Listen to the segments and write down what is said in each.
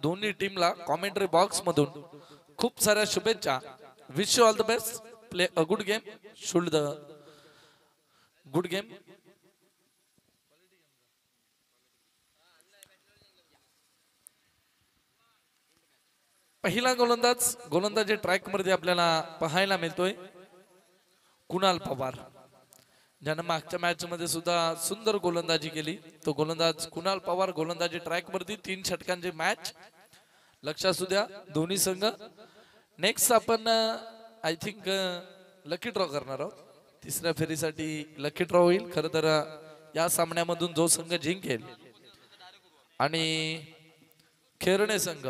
दोन्ही टीमला commentary box मधून खूप साऱ्या शुभेच्छा. Wish you all the best. Play a good game. Should the good game. पहिला गोलंदाजी ट्रॅक मध्ये आपल्याला पाहायला मिळतोय कुणाल पवार, ज्यानं मागच्या मॅच मध्ये सुद्धा सुंदर गोलंदाजी केली. तो गोलंदाज कुणाल पवार गोलंदाजी ट्रॅक वरती 3 षटकांची मॅच. लक्षात असू द्या दोन्ही संघ. नेक्स्ट आपण आय थिंक लकी ड्रॉ करणार आहोत. तिसऱ्या फेरीसाठी लकी ड्रॉ होईल. खरं तर या सामन्यामधून जो संघ जिंकेल आणि खेरणे संघ,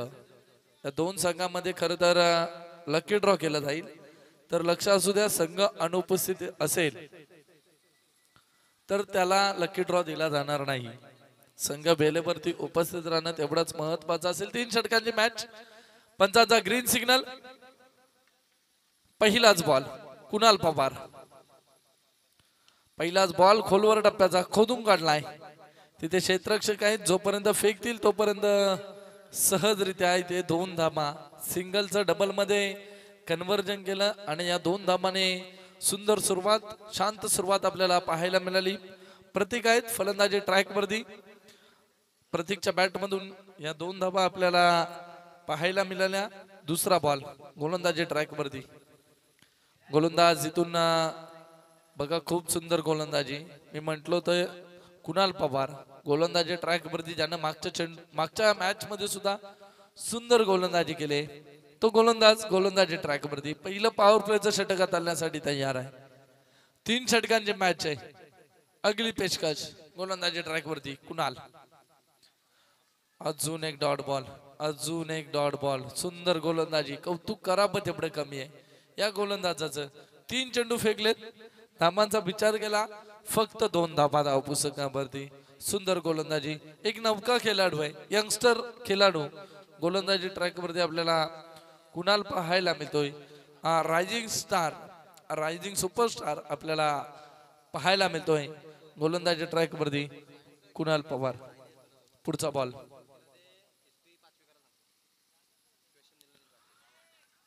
या दोन संघांमध्ये खरं तर लकी ड्रॉ केला जाईल. तर लक्षात असू द्या संघ अनुपस्थित असेल तर त्याला लकी ड्रॉ दिला जाणार नाही. संघ बेलेवरती उपस्थित राहणं तेवढंच महत्वाचं असेल. 3 षटकांची मॅच. पंचाचा ग्रीन सिग्नल. पहिलाच बॉल कुणाल पवार. पहिलाच बॉल खोलवर टप्प्याचा खोदून काढलाय. तिथे क्षेत्ररक्षक आहेत, जोपर्यंत फेकतील तोपर्यंत सहजरित्या इथे 2 धामा. सिंगलचं डबल मध्ये कन्व्हर्जन केलं आणि या 2 धामाने सुंदर सुरुवात, शांत सुरुवात आपल्याला पाहायला मिळाली. प्रतीक आहेत फलंदाजी ट्रॅक वरती. प्रतीकच्या बॅट मधून या 2 धाबा आपल्याला पाहायला मिळाल्या. दुसरा बॉल गोलंदाजी ट्रॅक वरती. गोलंदाज इथून बघा खूप सुंदर गोलंदाजी. मी म्हंटलो तर कुणाल पवार गोलंदाजी ट्रॅक वरती, ज्यानं मागच्या मॅच मध्ये सुद्धा सुंदर गोलंदाजी केले. तो गोलंदाज गोलंदाजी ट्रॅक वरती पहिलं पॉवर प्लेचं षटकात आणण्यासाठी तयार आहे. 3 षटकांची मॅच आहे. अगली पेशकश गोलंदाजी ट्रॅक वरती कुणाल. अजून एक डॉट बॉल, अजून एक डॉट बॉल. सुंदर गोलंदाजी. कौतुक करा पण तेवढं कमी आहे या गोलंदाजाचं. 3 चेंडू फेकलेत, धाबांचा विचार केला, फक्त 2 धाबा धावपुस्तकावरती. सुंदर गोलंदाजी. एक नवका खेळाडू आहे, यंगस्टर खेळाडू. गोलंदाजी ट्रॅक वरती आपल्याला कुणाल पाहायला मिळतोय. रायझिंग स्टार, रायझिंग सुपरस्टार आपल्याला पाहायला मिळतोय गोलंदाजी ट्रॅक वरती कुणाल पवार. पुढचा बॉल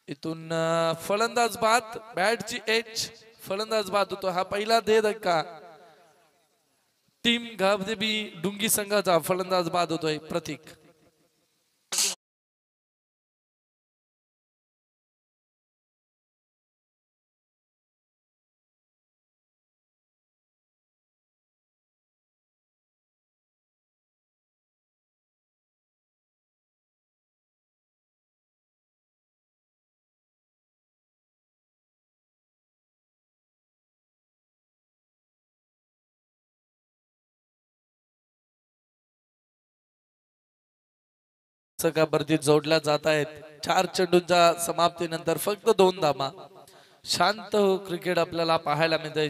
इथून फलंदाज बाद. बॅटची एच फलंदाज बाद होतो. हा पहिला दे धक्का टीम गावदेवी डुंगी संघाचा. फलंदाज बाद होतोय प्रतीक. संघावरती जोडल्या जात आहेत. 4 चेंडूंच्या समाप्तीनंतर फक्त 2 धामा. शांत क्रिकेट आपल्याला पाहायला मिळते.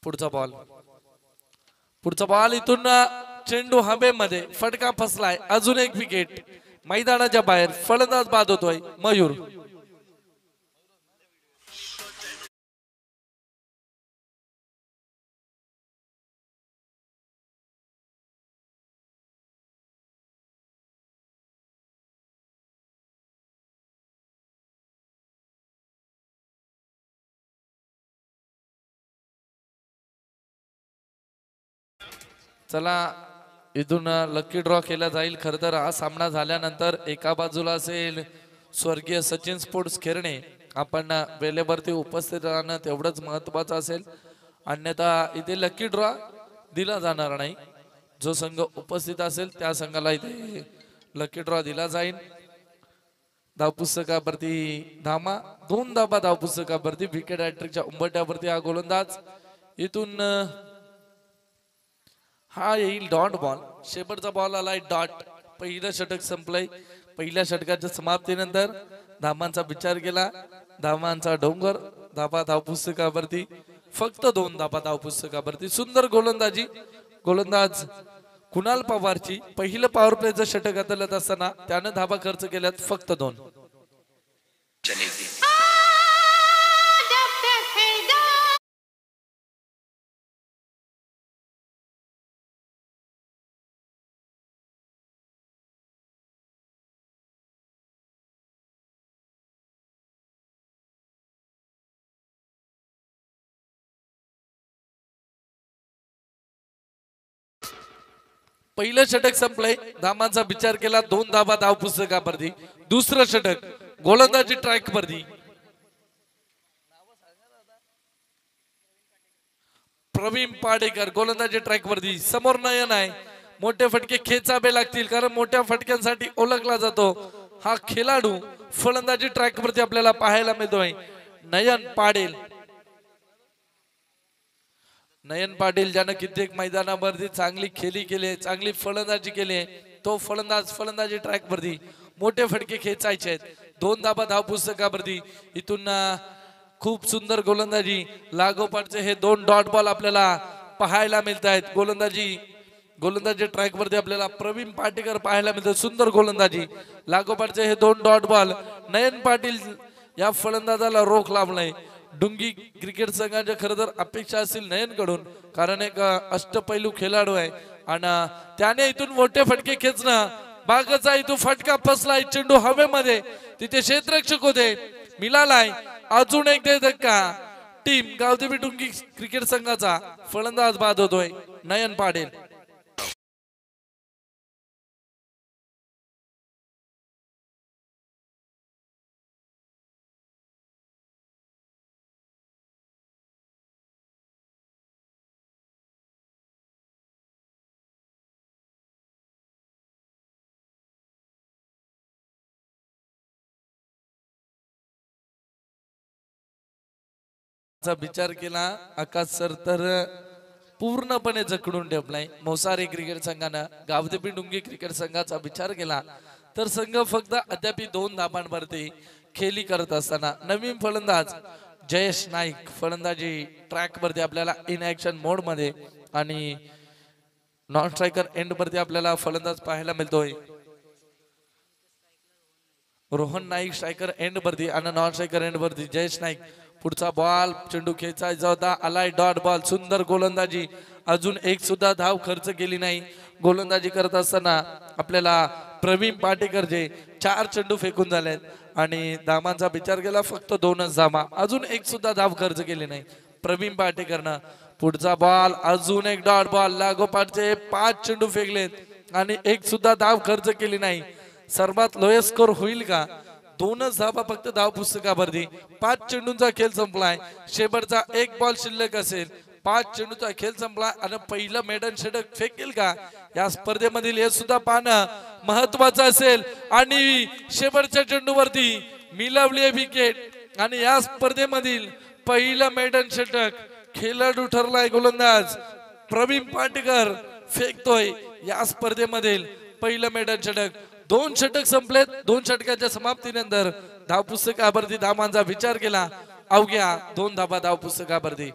पुढचा बॉल, पुढचा बॉल इथून चेंडू हवेमध्ये, फटका फसलाय. अजून एक विकेट मैदानाच्या बाहेर. फलंदाज बाद होतोय मयूर. चला इथून लकी ड्रॉ केला जाईल. खर तर हा सामना झाल्यानंतर एका बाजूला असेल स्वर्गीय सचिन स्पोर्ट्स खेरणे. आपण वेळेवरती उपस्थित राहणं तेवढंच महत्वाचं असेल. अन्यथा इथे लकी ड्रॉ दिला जाणार नाही. जो संघ उपस्थित असेल त्या संघाला इथे लकी ड्रॉ दिला जाईल. धावपुस्तकावरती धामा, 2 धाबा धावपुस्तकावरती. विकेट हॅट्रिकच्या उंबरठ्यावरती हा गोलंदाज. इथून हा येईल डॉट बॉल. शेवटचा बॉल आलाय डॉट. पहिलं षटक संपलंय. पहिल्या षटकाच्या समाप्तीनंतर धामांचा विचार केला, धामांचा डोंगर. धाबा धावपुस्तकावरती फक्त 2 धाबा धावपुस्तकावरती. सुंदर गोलंदाजी. गोलंदाज कुणाल पवारची. पहिलं पॉवर प्लेचं षटक हाताळत असताना त्यानं धाबा खर्च केल्यात फक्त 2. पहिलं षटक संपलंय, धामांचा विचार केला 2 धाबा धाव पुस्तकावरती. दुसरं षटक गोलंदाजी ट्रॅक वरती. प्रवीण पाडेकर गोलंदाजी ट्रॅक वरती. समोर नयन आहे. मोठे फटके खेचावे लागतील कारण मोठ्या फटक्यांसाठी ओळखला जातो हा खेळाडू. फलंदाजी ट्रॅक वरती आपल्याला पाहायला मिळतोय नयन पाटील. नयन पाटील ज्यानं कित्येक मैदानावरती चांगली खेळी केली, चांगली फलंदाजी केली, तो फलंदाजी ट्रॅक वरती मोठे फटके खेचायचे आहेत. 2 धाबा धाव पुस्तकावरती. इथून खूप सुंदर गोलंदाजी लागोपाठचे हे 2 डॉट बॉल आपल्याला पाहायला मिळत आहेत. गोलंदाजी ट्रॅक वरती आपल्याला प्रवीण पाटेकर पाहायला मिळतात. सुंदर गोलंदाजी लागोपाठचे हे 2 डॉट बॉल. नयन पाटील या फलंदाजाला रोख लावलाय. डुंगी क्रिकेट संघाच्या खरं तर अपेक्षा असतील नयन कडून कारण एक अष्टपैलू खेळाडू आहे आणि त्याने इथून मोठे फटके खेचणं बागचा. इथून फटका फसलाय, चेंडू हवेमध्ये, तिथे क्षेत्ररक्षक होते, मिळालाय. अजून एक धक्का. टीम गावदेवी डुंगी क्रिकेट संघाचा फलंदाज बाद होतोय नयन पाटील. विचार केला आकाश सर तर पूर्णपणे जखडून ठेवलाय. मोसारी क्रिकेट संघानं गावदेवी डुंगी क्रिकेट संघाचा विचार केला तर संघ फक्त अद्याप 2 धाबांवरती खेळी करत असताना नवीन फलंदाज जयेश नाईक फलंदाजी ट्रॅक वरती आपल्याला इन ऍक्शन मोड मध्ये आणि नॉन स्ट्रायकर एंड वरती आपल्याला फलंदाज पाहायला मिळतोय. रोहन नाईक स्ट्रायकर एंड वरती आणि नॉन स्ट्रायकर एंड वरती जयेश नाईक. पुढचा बॉल चेंडू खेचायचा होता, आलाय डॉट बॉल. सुंदर गोलंदाजी, अजून एक सुद्धा धाव खर्च केली नाही. गोलंदाजी करत असताना आपल्याला प्रवीण पाटेकर जे 4 चेंडू फेकून झालेत आणि धामांचा विचार केला फक्त 2च धामा, अजून एक सुद्धा धाव खर्च केली नाही प्रवीण पाटेकरनं. पुढचा बॉल अजून एक डॉट बॉल. लागोपाठचे 5 चेंडू फेकलेत आणि एक सुद्धा धाव खर्च केली नाही. सर्वात लोएस्ट स्कोर होईल का? 2च धाबा फक्त धाव पुस्तकावरती. 5 चेंडूंचा खेळ संपलाय. शेवटचा 1 बॉल शिल्लक असेल. 5 चेंडूचा खेळ संपला आणि पहिलं मेडन षटक फेकेल का या स्पर्धेमधील हे सुद्धा पाहणं महत्वाचं असेल. आणि शेवटच्या चेंडूवरती मिळवली विकेट आणि या स्पर्धेमधील पहिलं मेडन षटक खेळाडू ठरलाय गोलंदाज प्रवीण पाटेकर फेकतोय या स्पर्धेमधील पहिलं मेडन षटक. 2 षटक संपलेत. 2 षटकाच्या समाप्तीनंतर धाव पुस्तकावरती धामांचा विचार केला अवघ्या 2 धाबा धाव पुस्तकावरती.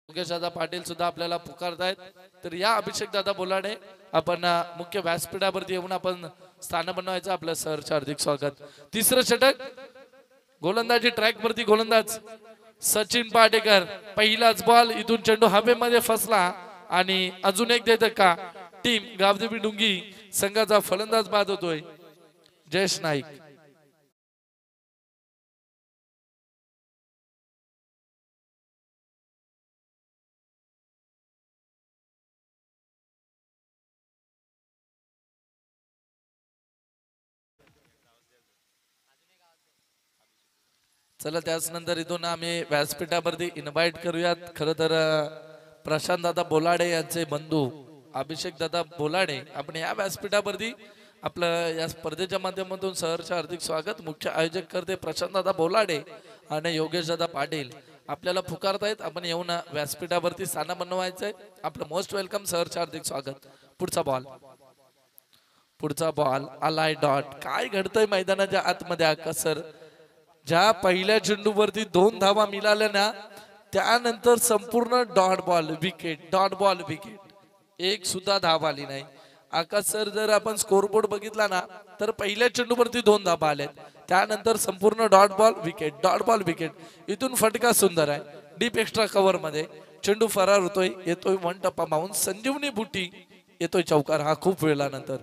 योगेश दादा पाटील सुद्धा आपल्याला पुकारतायत. तर या अभिषेक दादा बोलाडे आपण मुख्य व्यासपीठावरती येऊन आपण स्थान बनवायचं. आपलं सरचं हार्दिक स्वागत. तिसरं षटक गोलंदाजी ट्रॅक वरती गोलंदाज सचिन पाटेकर. पहिलाच बॉल, इथून चेंडू हवेमध्ये फसला आणि अजून एक धक्का. टीम गावदेवी डुंगी संघाचा फलंदाज बाद होतोय जयेश नाईक. चला त्याच नंतर इथून आम्ही व्यासपीठावरती इन्व्हाइट करूयात. खरं तर प्रशांत दादा बोलाडे यांचे बंधू अभिषेक दादा बोलाडे आपण या व्यासपीठावरती आपलं या स्पर्धेच्या माध्यमातून सहर्ष हार्दिक स्वागत. मुख्य आयोजक करते प्रशांत दादा बोलाडे आणि योगेश दादा पाटील आपल्याला पुकारतायत. आपण येऊन व्यासपीठावरती स्थान बनवायचंय. आपलं मोस्ट वेलकम, सहर्ष हार्दिक स्वागत. पुढचा बॉल पुढचा बॉल आलाय डॉट. काय घडतंय मैदानाच्या आतमध्ये आकाश सर? ज्या पहिल्या चेंडूवरती 2 धावा मिळाल्या ना, त्यानंतर संपूर्ण dot ball wicket, dot ball wicket, एक सुद्धा धाव आली नाही. आकाश सर जर आपण स्कोरबोर्ड बघितला ना, तर पहिल्या चेंडूवरती 2 धावा आल्यात, त्यानंतर संपूर्ण dot ball wicket, dot ball wicket. इथून फटका सुंदर आहे, डीप एक्स्ट्रा कव्हर मध्ये चेंडू फरार होतोय, येतोय 1 टप्पा माऊन संजीवनी बुटी येतोय चौकार. हा खूप वेळानंतर.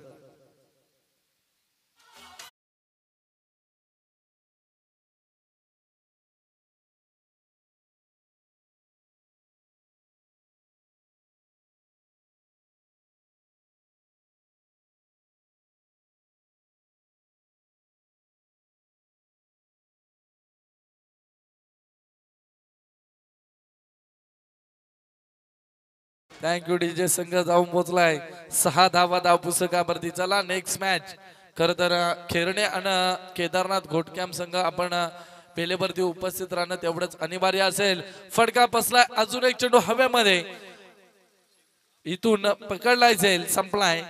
Thank you DJ. संघ जाऊन पोहोचलाय 6 धावा धाव पुस्तकावरती. चला नेक्स्ट मॅच. खर तर खेरणे आणि केदारनाथ घोटकॅम संघ आपण पेलेवरती उपस्थित राहणं तेवढंच अनिवार्य असेल. फटका बसलाय, अजून एक चेंडू हवेमध्ये, इथून पकडलाय जाईल, संपलाय.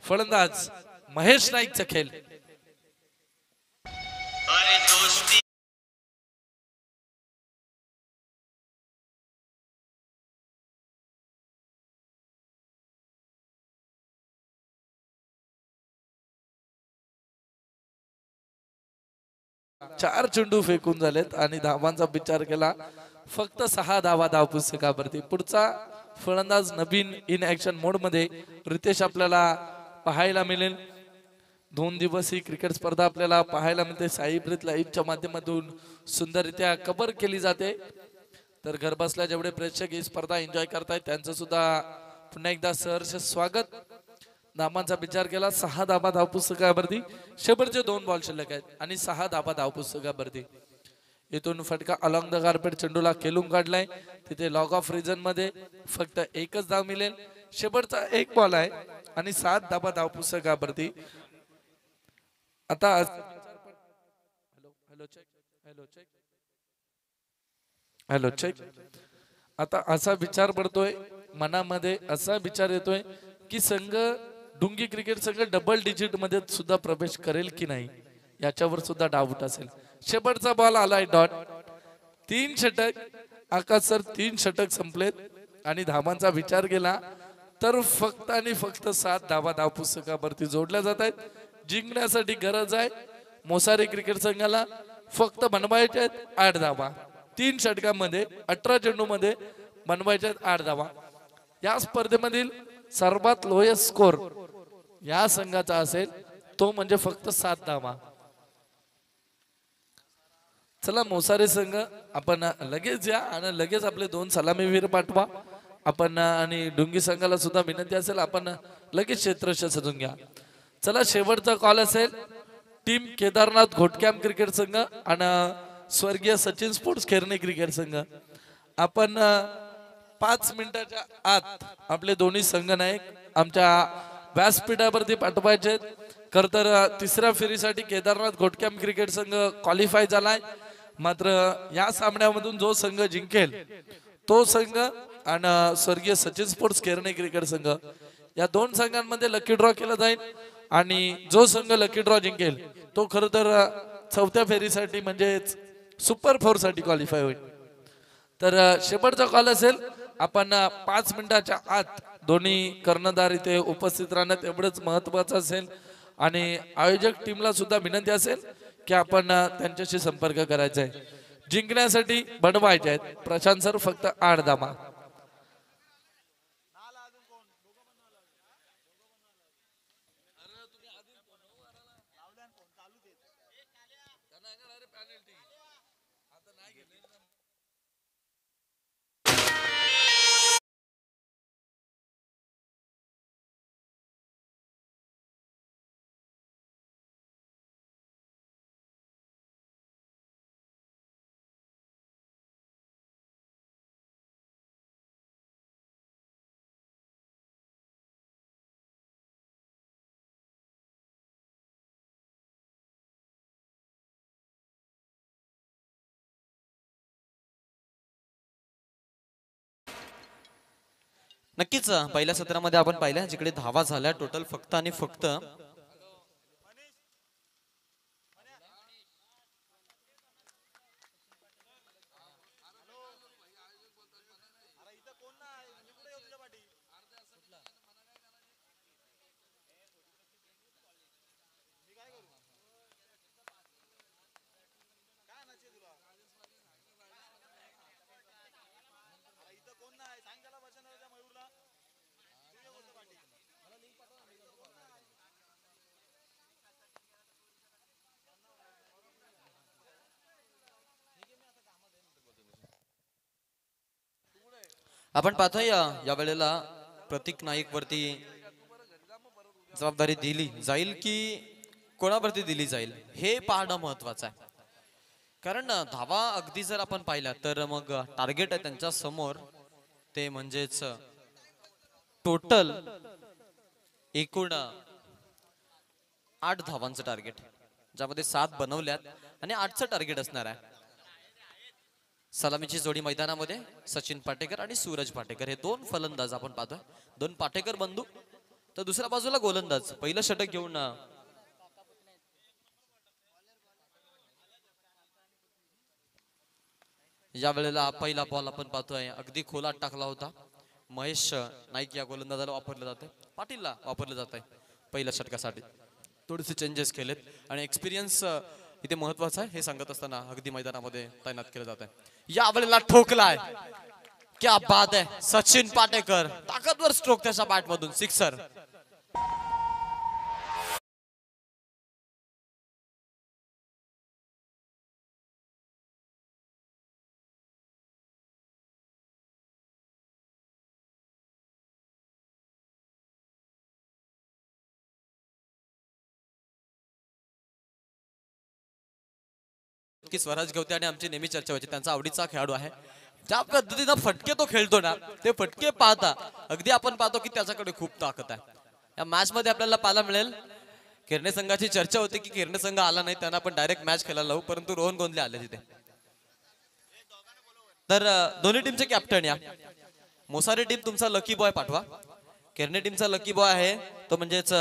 फलंदाज महेश नाईकचा खेळ. 4 चेंडू फेकून झालेत आणि धावांचा विचार केला फक्त 6 धावा धाव पुस्तकावरती. पुढचा फलंदाज नवीन इन ऍक्शन मोड मध्ये रितेश आपल्याला पाहायला मिळेल. 2 दिवसीय क्रिकेट स्पर्धा आपल्याला पाहायला मिळते. साई प्रीत लाईव्हच्या माध्यमातून सुंदररित्या कव्हर केली जाते. तर घर बसल्या जेवढे प्रेक्षक ही स्पर्धा एन्जॉय करतायत त्यांचं सुद्धा पुन्हा एकदा सहर्ष स्वागत. धावांचा विचार केला 6 धावा धाव पुस्तकावरती. शेवटचे 2 बॉल शिल्लक आहेत आणि 6 धावा धाव पुस्तकावरती. इथून फटका अलॉंग द कार्पेट चेंडूला खेळून काढलाय. तिथे लॉग ऑफ रिजन मध्ये फक्त एकच धाव मिळेल. शेवटचा 1 बॉल आहे आणि 7 धावा धाव पुस्तकावरती. आता हॅलो चेक. आता असा विचार पडतोय मनामध्ये, असा विचार येतोय की संघ डुंगी क्रिकेट संघ डबल डिजिट मध्ये सुद्धा प्रवेश करेल की नाही, याच्यावर सुद्धा डाऊट असेल. शेवटचा बॉल आलाय डॉट. 3 षटक आकाश सर, 3 षटक संपलेत आणि धावांचा विचार केला तर फक्त आणि फक्त 7 धावा धाव पुस्तकावरती जोडल्या जात आहेत. जिंकण्यासाठी गरज आहे मोसारी क्रिकेट संघाला फक्त बनवायचे आहेत 8 धावा. 3 षटकांमध्ये 18 चेंडू मध्ये बनवायचे आहेत 8 धावा. या स्पर्धेमधील सर्वात लोएस्ट स्कोर या संघाचा असेल तो म्हणजे फक्त 7 धावा. चला मोसारे संघ आपण लगेच या आणि लगेच आपले 2 सलामीवीर पाठवा आपण. आणि डुंगी संघाला सुद्धा विनंती असेल आपण लगेच क्षेत्ररक्षण सजून घ्या. चला शेवटचा कॉल असेल टीम केदारनाथ घोटकॅम क्रिकेट संघ आणि स्वर्गीय सचिन स्पोर्ट्स खेरणे क्रिकेट संघ. आपण 5 मिनिटाच्या आत आपले दोन्ही संघ नायक आमच्या व्यासपीठावरती पाठवायचे. खर तर 3ऱ्या फेरीसाठी केदारनाथ घोटकॅम क्रिकेट संघ क्वालिफाय झालाय. मात्र या सामन्यामधून जो संघ जिंकेल तो संघ आणि स्वर्गीय सचिन स्पोर्ट्स खेरणे क्रिकेट संघ या 2 संघांमध्ये लकी ड्रॉ केला जाईल आणि जो संघ लकी ड्रॉ जिंकेल तो खर तर 4थ्या फेरीसाठी म्हणजेच सुपर 4 साठी क्वालिफाय होईल. तर शेवटचा कॉल असेल आपण 5 मिनिटाच्या आत दोन्ही कर्णधार इथे उपस्थित राहणं तेवढंच महत्वाचं असेल. आणि आयोजक टीमला सुद्धा विनंती असेल की आपण त्यांच्याशी संपर्क करायचा आहे. जिंकण्यासाठी बनवायचे आहेत प्रशांत सर फक्त 8 धावा. नक्कीच पहिल्या सत्रामध्ये आपण पाहिलं जिकडे धावा झाल्या टोटल फक्त आणि फक्त आपण पाहतोय या वेळेला प्रतीक नाईक वरती जबाबदारी दिली जाईल की कोणावरती दिली जाईल हे पाहणं महत्वाचं आहे. कारण धावा अगदी जर आपण पाहिल्या तर मग टार्गेट आहे त्यांच्या समोर ते म्हणजेच टोटल एकूण 8 धावांचं टार्गेट, ज्यामध्ये 7 बनवल्यात आणि 8चं टार्गेट असणार आहे. सलामीची जोडी मैदानामध्ये सचिन पाटेकर आणि सूरज पाटेकर हे दोन फलंदाज आपण पाहतोय. दोन पाटेकर बंधू तर दुसऱ्या बाजूला गोलंदाज पहिलं षटक घेऊन या वेळेला पहिला बॉल आपण पाहतोय अगदी खोलात टाकला होता. महेश नाईक या गोलंदाजाला वापरलं जाते, पाटीलला वापरलं जात आहे पहिल्या षटकासाठी. थोडेसे चेंजेस केलेत आणि एक्सपिरियन्स इथे महत्वाचा आहे हे सांगत असताना अगदी मैदानामध्ये तैनात केलं जात आहे. या वेळेला ठोकलाय, क्या बात आहे. सचिन पाटेकर ताकदवर स्ट्रोक त्याच्या बॅट मधून, सिक्सर. की स्वराज गवते आणि आमची नेहमी चर्चा व्हायची, त्यांचा आवडीचा खेळाडू आहे. ज्या पद्धतीनं फटके तो खेळतो ना, ते फटके पाहता अगदी आपण पाहतो की त्याच्याकडे खूप ताकद आहे. या मॅच मध्ये आपल्याला पाहायला मिळेल किरणे संघाची चर्चा होती की किरणे संघ आला नाही, त्यांना आपण डायरेक्ट मॅच खेळायला लावू, परंतु रोहन गोंधले आले तिथे. तर दोन्ही टीमचे कॅप्टन या मोसारी टीम तुमचा लकी बॉय पाठवा. किरणे टीमचा लकी बॉय आहे तो म्हणजेच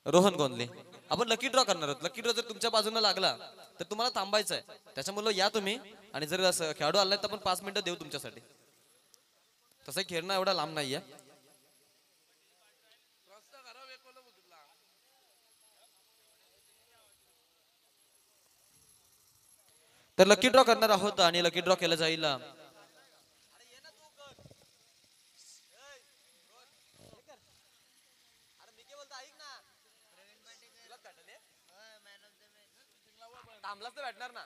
रोहन गोंधले. आपण लकी ड्रॉ करणार आहोत. लकी ड्रॉ जर तुमच्या बाजूने लागला तर तुम्हाला थांबायचं आहे, त्याच्यामुळे या तुम्ही. आणि जर खेळाडू आला तर आपण 5 मिनिटं देऊ तुमच्यासाठी. तसं खेळणं एवढा लांब नाहीये. तर लकी ड्रॉ करणार आहोत आणि लकी ड्रॉ केलं जाईल थांबलाच तर भेटणार ना.